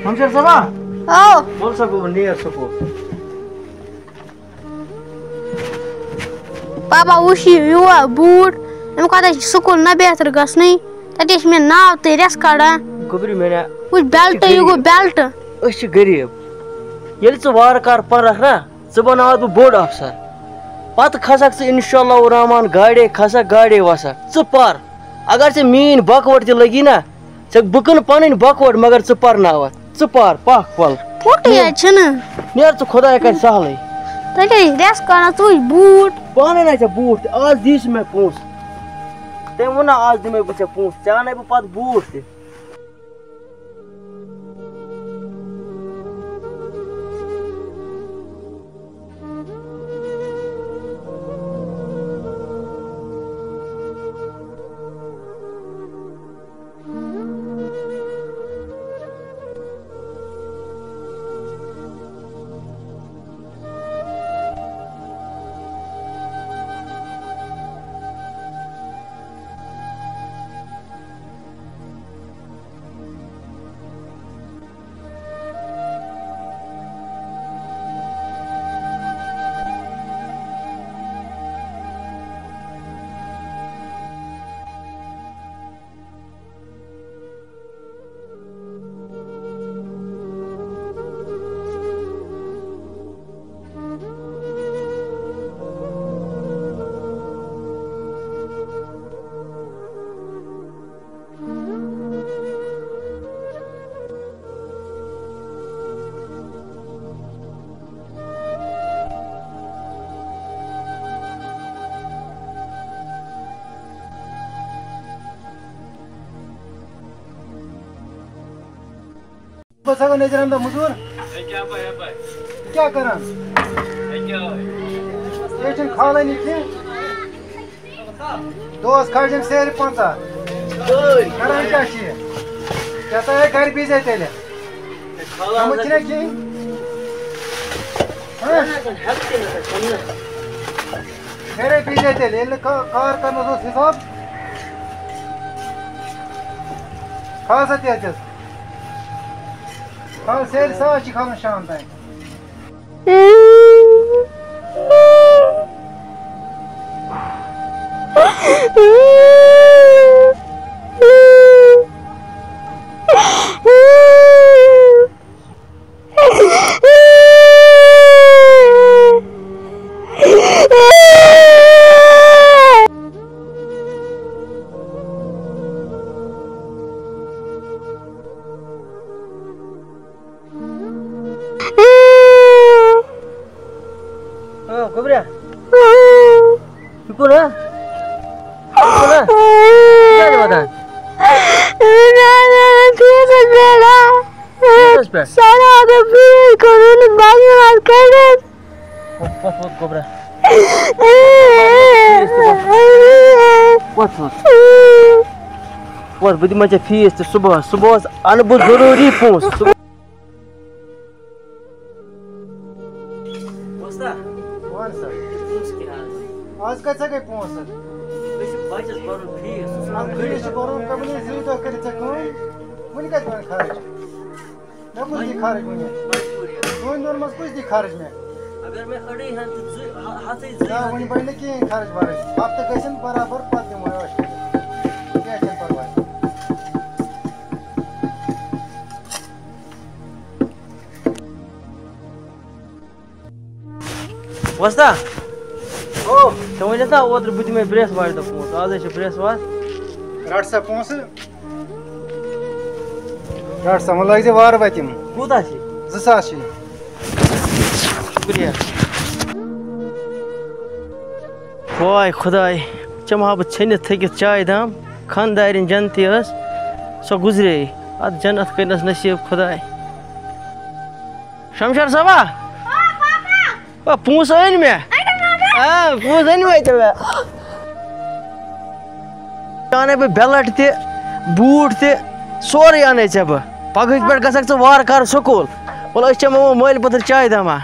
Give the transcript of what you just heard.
हमशर सभा आओ बोल सको नियर सको पापा उशी युवा बूट हम कदा स्कूल ना बेहतर गसनी तटेश में नाव ते रेस काड़ा गुबरी मेरा कुछ बेल्ट युगो बेल्ट अश गरीब येल च वार कार पर ना च बनाव बोर्ड अफसर पत खसक च इंशाअल्लाह रहमान गाड़े खसक गाड़े वसक च पर अगर च मीन बकवट त लगी ना च बकन पन बकवट मगर च पर नावत च पर पाक पल फुटिया छन नेर च खुदा कर सहले तटे रेस काड़ा तू बूट पाने ना बूट आज दीस में पूछ ते वना आज दिमे बचे पूछ चाने ब पत बूट ते बसा को नजर अंदर मजदूर क्या भाई क्या करा क्या ये चन खाला नहीं थे दोस्त खाजन सेर पंचा करा क्या चाहिए कहता है घर भी जाते ले हम किने की हां घर भी जाते ले कार करना तो हिसाब खासा ते हाँ सेर साच खाना शाम तक Gobra. Pukul lah. Pukul lah. क्या बता? सारा आधा फिर कोरोना बाद में बात कर रहे। What Gobra? What बुद्धि मचे फीस तो सुबह अनबुल जरूरी पूछ। कौन सर आज कैसा गए पहुंच सर बचस बरन फीस हम फीस बरन कमनी से तो कर सकूं मुझे का बन खर्च ना कुछ खर्च में कोई नॉर्मल कुछ दी खर्च में अगर मैं अड़े हाथ से ना वनी पहले की खर्च बारे आप तो कैसे बराबर पाते हो क्या चल परवाह वस्ता ओ तो मुझे था ओत्र बुद्धि में ब्रेस वार द पोस आज है ब्रेस वार राट सा पोस राट सा मलाई जे वार बातिम कोता छी जसा छी शुक्रिया ओय खुदाई चमा ब छने थके चाय दाम खानदारिन जनती अस सो गुजरे अद जन्नत कनस नसीब खुदाई शमशर सभा ओ पूस आइन में हां पूस आइन में तो आने पे बेलट ते बूट ते सोरे आने छ ब पगज पर गसक छ वार कर स्कूल बोल छ मो मोबाइल पर चाय दामा